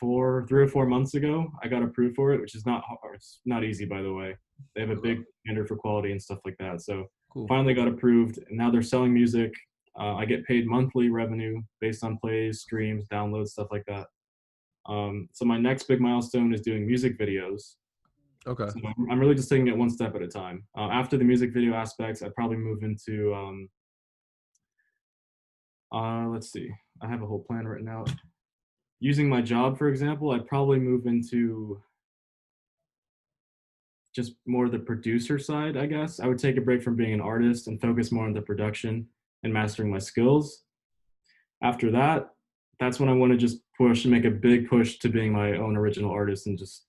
3 or 4 months ago. I got approved for it, which is not hard. It's not easy, by the way. They have a big standard for quality and stuff like that. So Cool. finally got approved, and now they're selling music. I get paid monthly revenue based on plays, streams, downloads, stuff like that. So my next big milestone is doing music videos. Okay. So I'm really just taking it one step at a time. After the music video aspects, I'd probably move into let's see. I have a whole plan written out. Using my job, for example, I'd probably move into just more the producer side, I guess. I would take a break from being an artist and focus more on the production and mastering my skills. After that, that's when I want to just push and make a big push to being my own original artist and just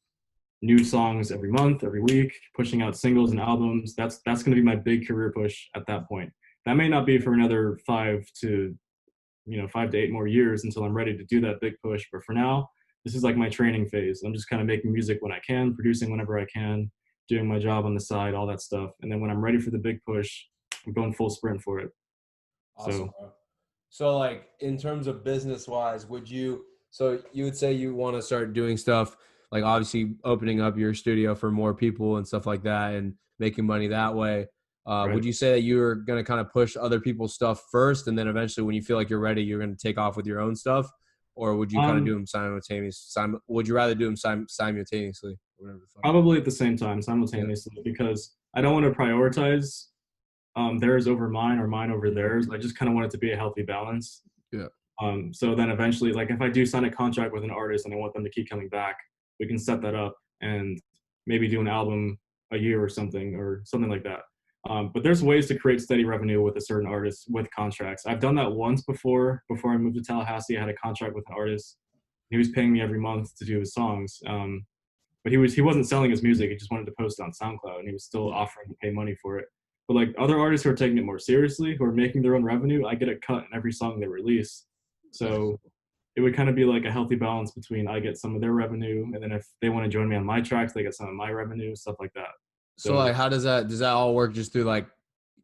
new songs every month, every week, pushing out singles and albums. That's going to be my big career push at that point. That may not be for another 5 to 8 more years until I'm ready to do that big push. But for now, this is like my training phase. I'm just kind of making music when I can, producing whenever I can, doing my job on the side, all that stuff. And then when I'm ready for the big push, I'm going full sprint for it. Awesome, So, bro. So like in terms of business wise, so you would say you want to start doing stuff like obviously opening up your studio for more people and stuff like that and making money that way. right. Would you say that you're going to kind of push other people's stuff first, and then eventually when you feel like you're ready, you're going to take off with your own stuff? Or would you kind of do them simultaneously? Would you rather do them simultaneously? Whatever the fuck. Probably at the same time, simultaneously, because I don't want to prioritize theirs over mine or mine over theirs. I just kind of want it to be a healthy balance. Yeah. So then eventually, like if I do sign a contract with an artist and I want them to keep coming back, we can set that up and maybe do an album a year or something like that. But there's ways to create steady revenue with a certain artist with contracts. I've done that once before I moved to Tallahassee. I had a contract with an artist. He was paying me every month to do his songs. But he wasn't selling his music. He just wanted to post it on SoundCloud, and he was still offering to pay money for it. But like other artists who are taking it more seriously, who are making their own revenue, I get a cut in every song they release. So it would kind of be like a healthy balance between I get some of their revenue, and then if they want to join me on my tracks, they get some of my revenue, stuff like that. So like, how does that all work? Just through like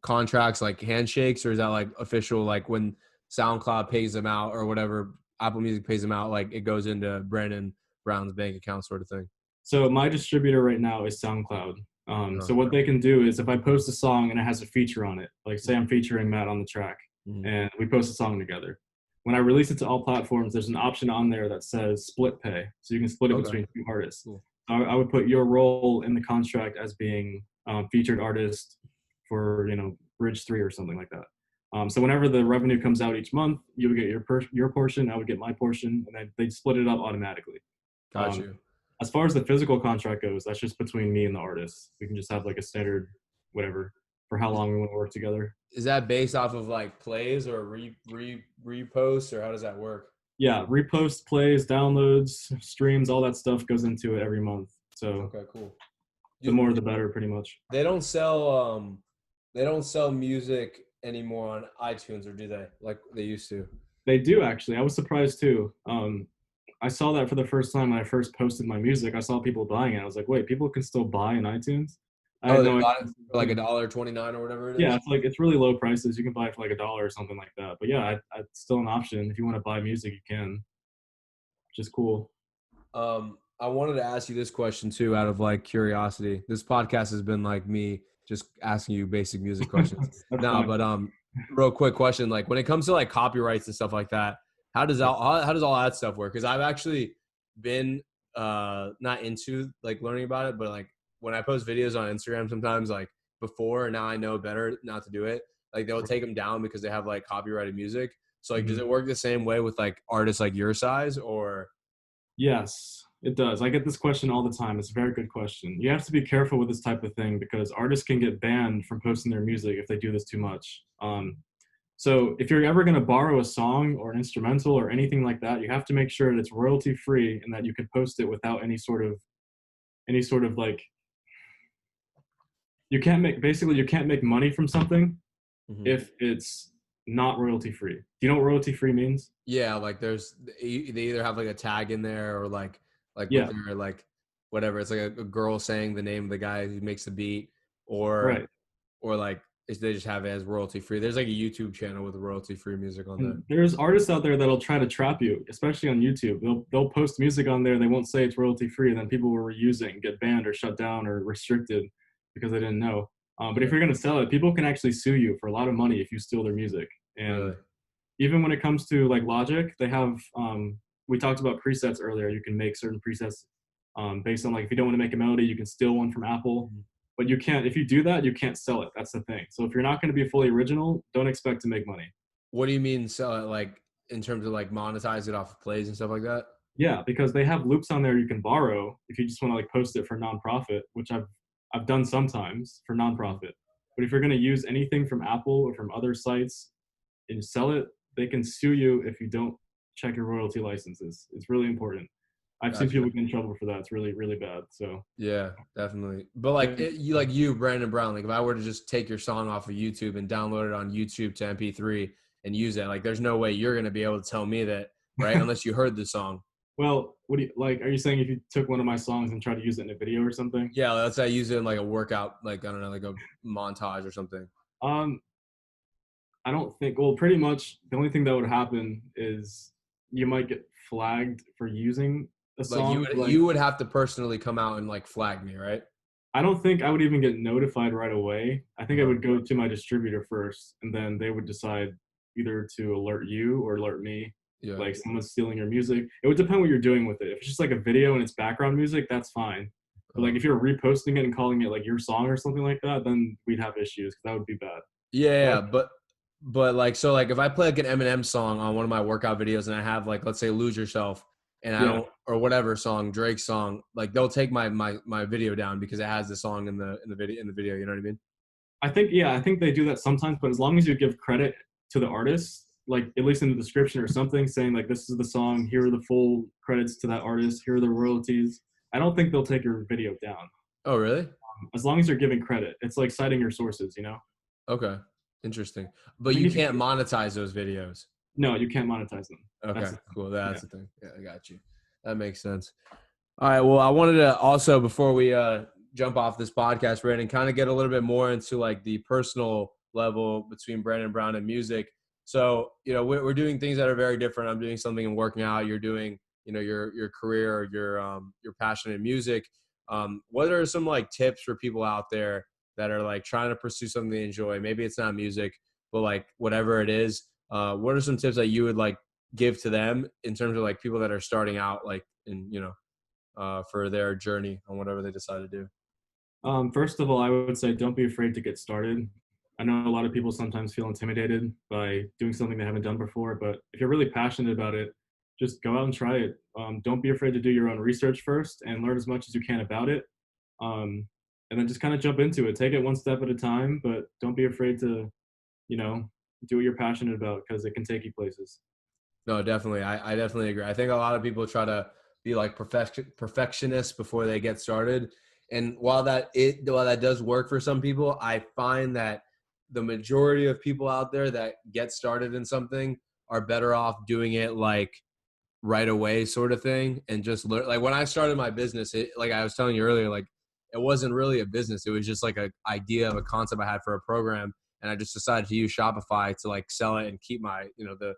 contracts, like handshakes, or is that like official? Like when SoundCloud pays them out or whatever, Apple Music pays them out, like it goes into Brandon Brown's bank account, sort of thing. So my distributor right now is SoundCloud. So what they can do is if I post a song and it has a feature on it, like say I'm featuring Matt on the track, and we post a song together. When I release it to all platforms, there's an option on there that says split pay, so you can split it between two artists. Cool. I would put your role in the contract as being featured artist for Bridge 3 or something like that. So whenever the revenue comes out each month, you would get your portion, I would get my portion, and then they split it up automatically. Got you. As far as the physical contract goes, that's just between me and the artist. We can just have like a standard whatever for how long we want to work together. Is that based off of like plays or reposts, or how does that work? Yeah, repost, plays, downloads, streams, all that stuff goes into it every month. So okay, cool. The more the better, pretty much. They don't sell music anymore on iTunes, or do they? Like they used to? They do actually. I was surprised too. I saw that for the first time when I first posted my music. I saw people buying it. I was like, wait, people can still buy in iTunes? They got it for like $1.29 or whatever it is? Yeah, it's really low prices. You can buy it for like $1 or something like that. But yeah, it's still an option. If you want to buy music, you can. Which is cool. I wanted to ask you this question too, out of like curiosity. This podcast has been like me just asking you basic music questions. But real quick question, like when it comes to like copyrights and stuff like that, how does all that stuff work? Because I've actually been not into like learning about it, but like when I post videos on Instagram sometimes, like before, and now I know better not to do it, like they'll take them down because they have like copyrighted music. So like, does it work the same way with like artists like your size, or? Yes, it does. I get this question all the time. It's a very good question. You have to be careful with this type of thing because artists can get banned from posting their music if they do this too much. So if you're ever going to borrow a song or an instrumental or anything like that, you have to make sure that it's royalty free and that you can post it without any sort of like, you can't make money from something if it's not royalty free. Do you know what royalty free means? Yeah, like they either have like a tag in there or like with Yeah, their like whatever. It's like a girl saying the name of the guy who makes the beat, or right. like they just have it as royalty free. There's like a YouTube channel with royalty free music on there. And there's artists out there that'll try to trap you, especially on YouTube. They'll post music on there. They won't say it's royalty free, and then people will reuse it and get banned or shut down or restricted because they didn't know. But if Yeah, you're gonna sell it, people can actually sue you for a lot of money if you steal their music. And really. even when it comes to like Logic, they have we talked about presets earlier. You can make certain presets based on like if you don't want to make a melody, you can steal one from Apple. Mhm. But you can't if you do that, you can't sell it. That's the thing. So if you're not going to be fully original, don't expect to make money. What do you mean sell it like in terms of like monetize it off of plays and stuff like that? Yeah, because they have loops on there you can borrow if you just want to like post it for nonprofit, which I've done sometimes for nonprofit. But if you're going to use anything from Apple or from other sites and sell it, they can sue you if you don't check your royalty licenses. It's really important. I've seen Gotcha. people get in trouble for that. It's really, really bad. So Yeah, definitely. But like you, Brandon Brown, like if I were to just take your song off of YouTube and download it on YouTube to MP3 and use it, like there's no way you're gonna be able to tell me that, right? Unless you heard the song. well, what do you like? Are you saying if you took one of my songs and tried to use it in a video or something? Yeah, let's say I use it in like a workout, like I don't know, like a montage or something. Um, I don't think. Well, pretty much the only thing that would happen is you might get flagged for using a Like song. Like you would have to personally come out and like flag me, right? I don't think I would even get notified right away. I think I Uh-huh. would go to my distributor first, and then they would decide either to alert you or alert me. Yeah. Like someone's stealing your music. It would depend what you're doing with it. If it's just like a video and it's background music, that's fine. But like Uh-huh. if you're reposting it and calling it like your song or something like that, then we'd have issues because that would be bad. Yeah, But yeah, but like so like if I play like an Eminem song on one of my workout videos and I have like let's say Lose Yourself and I yeah, don't or whatever song, Drake song, like they'll take my video down because it has the song in the video, you know what I mean? I think they do that sometimes. But as long as you give credit to the artist, like at least in the description or something, saying like this is the song, here are the full credits to that artist, here are the royalties. I don't think they'll take your video down Oh, really? as long as you're giving credit. It's like citing your sources, you know. Okay. Interesting. I But think you if you can't monetize those videos. no, you can't monetize them. Okay, That's the, cool. yeah. That's the thing. Yeah, I got you. That makes sense. All right. Well, I wanted to also before we jump off this podcast, Brandon, kind of get a little bit more into like the personal level between Brandon Brown and music. So, you know, we're doing things that are very different. I'm doing something in working out. You're doing, you know, your career, or your passion in music. What are some like tips for people out there that are like trying to pursue something they enjoy? Maybe it's not music, but like whatever it is. What are some tips that you would like give to them in terms of like people that are starting out, like in for their journey on whatever they decide to do? First of all, I would say don't be afraid to get started. I know a lot of people sometimes feel intimidated by doing something they haven't done before, but if you're really passionate about it, just go out and try it. Don't be afraid to do your own research first and learn as much as you can about it. Um, and then just kind of jump into it. Take it one step at a time, but don't be afraid to, you know, do what you're passionate about because it can take you places. No, definitely. I definitely agree. I think a lot of people try to be like perfectionists before they get started. And while that does work for some people, I find that the majority of people out there that get started in something are better off doing it like right away sort of thing and just learn. Like when I started my business, like I was telling you earlier, like it wasn't really a business. It was just like an idea of a concept I had for a program. And I just decided to use Shopify to like sell it and keep my, the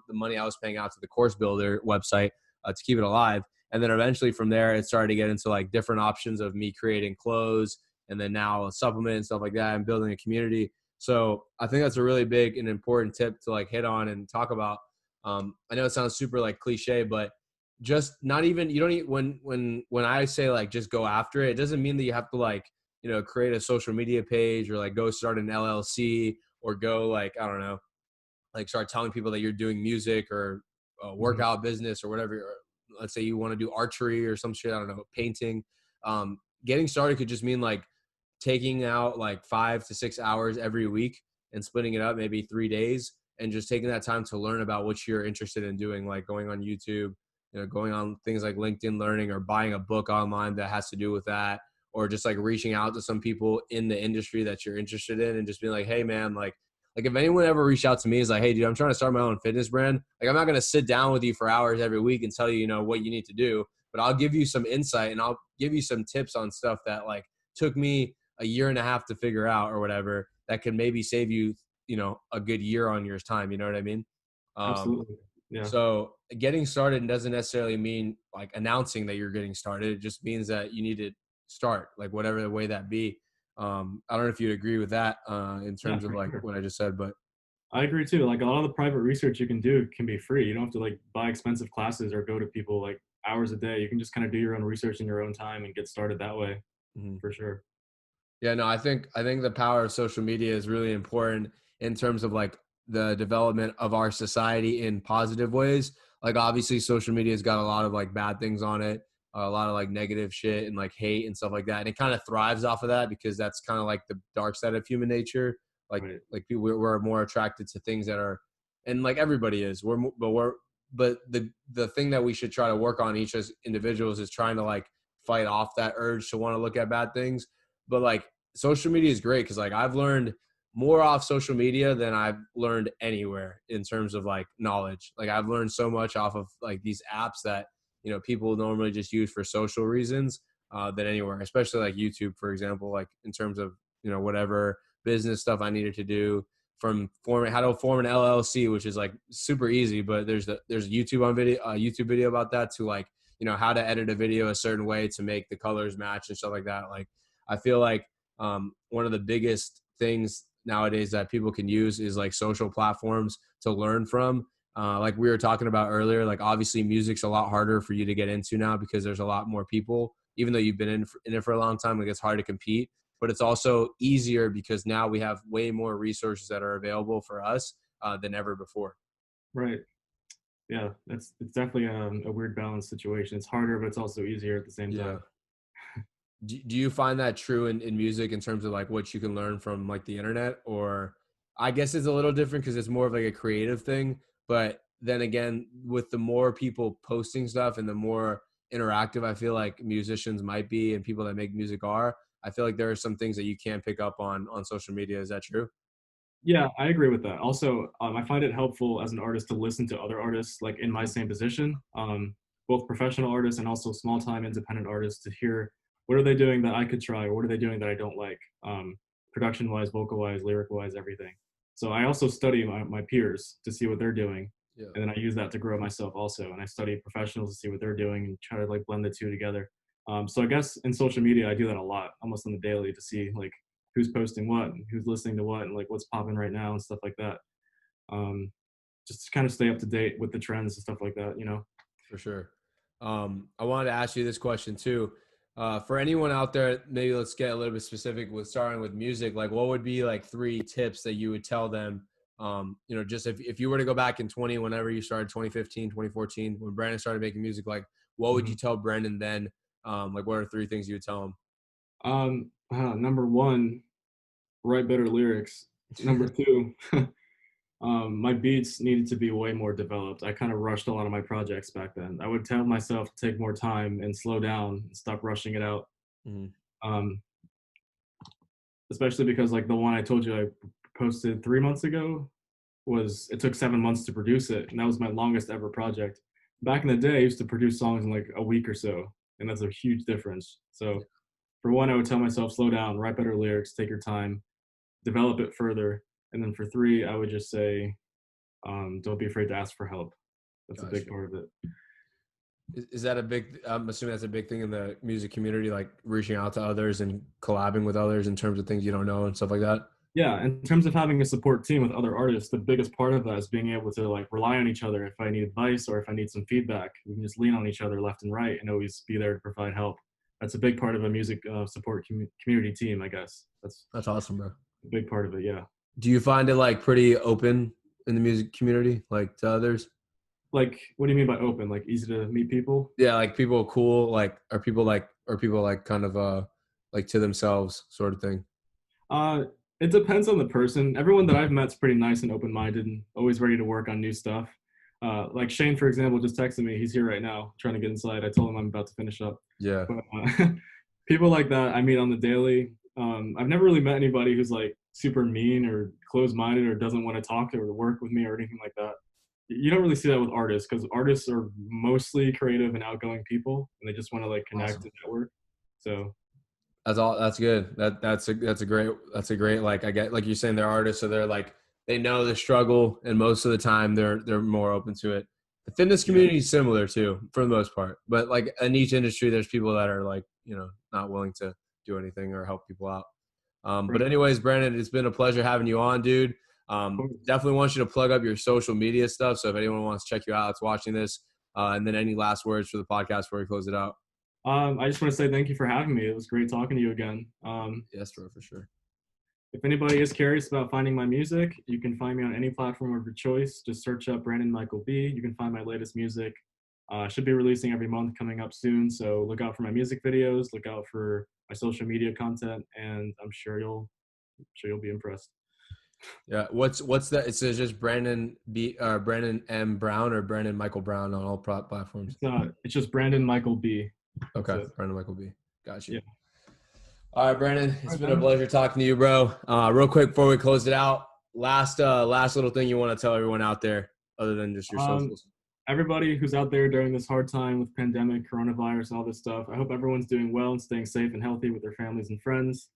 money I was paying out to the course builder website to keep it alive. And then eventually from there, it started to get into like different options of me creating clothes and then now a supplement and stuff like that and building a community. So I think that's a really big and important tip to like hit on and talk about. I know it sounds super like cliche, but just not even, you don't need, when I say like, just go after it, it doesn't mean that you have to like, create a social media page or like go start an LLC or go like, I don't know, like start telling people that you're doing music or a Mhm. workout business or whatever. Or let's say you want to do archery or some shit, I don't know, painting. Getting started could just mean like taking out like 5 to 6 hours every week and splitting it up maybe 3 days and just taking that time to learn about what you're interested in doing, like going on YouTube, going on things like LinkedIn Learning or buying a book online that has to do with that, or just like reaching out to some people in the industry that you're interested in and just being like, hey man, like Like if anyone ever reached out to me is like, hey dude, I'm trying to start my own fitness brand. Like I'm not going to sit down with you for hours every week and tell you, you know, what you need to do, but I'll give you some insight and I'll give you some tips on stuff that like took me a year and a half to figure out or whatever that could maybe save you, you know, a good year on your time. You know what I mean? Absolutely. Yeah. So getting started doesn't necessarily mean like announcing that you're getting started. It just means that you need to start, like whatever the way that be. I don't know if you'd agree with that in Yeah, terms of for like sure. what I just said, but I agree too. Like a lot of the private research you can do can be free. You don't have to like buy expensive classes or go to people like hours a day. You can just kind of do your own research in your own time and get started that way, mhm. for sure. Yeah, no, I think the power of social media is really important in terms of like the development of our society in positive ways. Like obviously social media's got a lot of like bad things on it, a lot of like negative shit and like hate and stuff like that. And it kind of thrives off of that because that's kind of like the dark side of human nature. Like Right. like people we're more attracted to things that are and like everybody is. But the thing that we should try to work on each as individuals is trying to like fight off that urge to want to look at bad things. But like social media is great because like I've learned more off social media than I've learned anywhere in terms of like knowledge. Like I've learned so much off of like these apps that you know people normally just use for social reasons than anywhere, especially like YouTube, for example. Like in terms of you know whatever business stuff I needed to do from forming how to form an LLC, which is like super easy. But there's YouTube video about that to like you know how to edit a video a certain way to make the colors match and stuff like that. Like I feel like one of the biggest things nowadays that people can use is like social platforms to learn from. Like we were talking about earlier, like obviously music's a lot harder for you to get into now because there's a lot more people. Even though you've been in it for a long time, like it's hard to compete. But it's also easier because now we have way more resources that are available for us than ever before. Right. Yeah. It's definitely a weird balance situation. It's harder, but it's also easier at the same Yeah. time. Do you find that true in music in terms of like what you can learn from like the internet? Or I guess it's a little different because it's more of like a creative thing, but then again with the more people posting stuff and the more interactive I feel like musicians might be and people that make music are, I feel like there are some things that you can pick up on social media. Is that true? Yeah, I agree with that. Also, I find it helpful as an artist to listen to other artists like in my same position, both professional artists and also small time independent artists to hear what are they doing that I could try or what are they doing that I don't like, production wise, vocal wise, lyric wise, everything. So I also study my peers to see what they're doing. Yeah, And then I use that to grow myself also. And I study professionals to see what they're doing and try to like blend the two together. So I guess in social media, I do that a lot, almost on the daily to see like who's posting what and who's listening to what and like what's popping right now and stuff like that. Um, just to kind of stay up to date with the trends and stuff like that, you know? for sure. I wanted to ask you this question too. For anyone out there, maybe let's get a little bit specific with starting with music. Like, what would be like 3 tips that you would tell them? You know, just if you were to go back in 20, whenever you started 2015, 2014, when Brandon started making music, like, what would Mhm. you tell Brandon then? Like, what are 3 things you would tell him? Number one, write better lyrics. Number two, my beats needed to be way more developed. I kind of rushed a lot of my projects back then. I would tell myself to take more time and slow down and stop rushing it out. Mhm. Um, Especially because like the one I told you I posted 3 months ago was it took 7 months to produce it, and that was my longest ever project. Back in the day, I used to produce songs in like a week or so, and that's a huge difference. So for one, I would tell myself slow down, write better lyrics, take your time, develop it further, and then for three, I would just say don't be afraid to ask for help. That's a big Gotcha. part of it. Is that a big? I'm assuming that's a big thing in the music community, like reaching out to others and collabing with others in terms of things you don't know and stuff like that. Yeah, in terms of having a support team with other artists, the biggest part of that is being able to like rely on each other. If I need advice or if I need some feedback, we can just lean on each other left and right and always be there to provide help. That's a big part of a music support community team, I guess. That's That's awesome, bro. a big part of it. Yeah. Do you find it like pretty open in the music community, like to others? Like, what do you mean by open? Like easy to meet people? Yeah, like people are cool, like are people like kind of like to themselves sort of thing. Uh, it depends on the person. Everyone that I've met's pretty nice and open-minded and always ready to work on new stuff. Like Shane, for example, just texted me. He's here right now, trying to get inside. I told him I'm about to finish up. Yeah. But people like that I meet on the daily. I've never really met anybody who's like super mean or closed-minded or doesn't want to talk to or work with me or anything like that. You don't really see that with artists because artists are mostly creative and outgoing people, and they just want to like connect Awesome. and network. So That's good. That's a great like I get like you're saying they're artists, so they're like they know the struggle, and most of the time they're more open to it. The fitness yeah, community is similar too, for the most part. But like in each industry, there's people that are like not willing to do anything or help people out. But right. anyways, Brandon, it's been a pleasure having you on, dude. Of course. Definitely want you to plug up your social media stuff. So if anyone wants to check you out, that's watching this, and then any last words for the podcast before we close it out. I just want to say thank you for having me. It was great talking to you again. Yes, bro, for sure. If anybody is curious about finding my music, you can find me on any platform of your choice. Just search up Brandon Michael B. You can find my latest music. Should be releasing every month coming up soon. So look out for my music videos. Look out for my social media content, and I'm sure you'll be impressed. Yeah. What's that? It says just Brandon Brandon M Brown or Brandon Michael Brown on all platforms. It's just Brandon Michael B. Okay, Brandon Michael B. Got you. Yeah. All right, Brandon. It's been a pleasure talking to you, bro. Real quick before we close it out, last little thing you want to tell everyone out there, other than just your socials. Everybody who's out there during this hard time with pandemic, coronavirus, and all this stuff, I hope everyone's doing well and staying safe and healthy with their families and friends.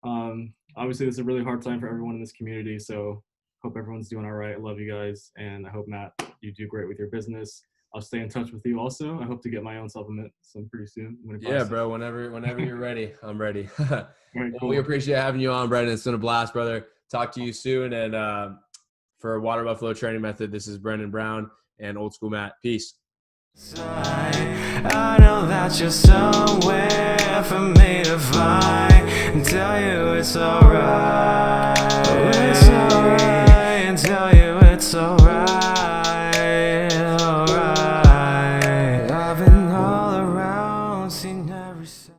Obviously, this is a really hard time for everyone in this community, so hope everyone's doing all right. I love you guys, and I hope, Matt, you do great with your business. I'll stay in touch with you also. I hope to get my own supplement some pretty soon. Yeah, bro. Whenever you're ready, I'm ready. Right, Well, cool. we appreciate having you on, Brandon. It's been a blast, brother. Talk to you soon. And for Water Buffalo Training Method, this is Brendan Brown and Old School Matt. Peace. I know that you're somewhere for me to find and tell you it's alright.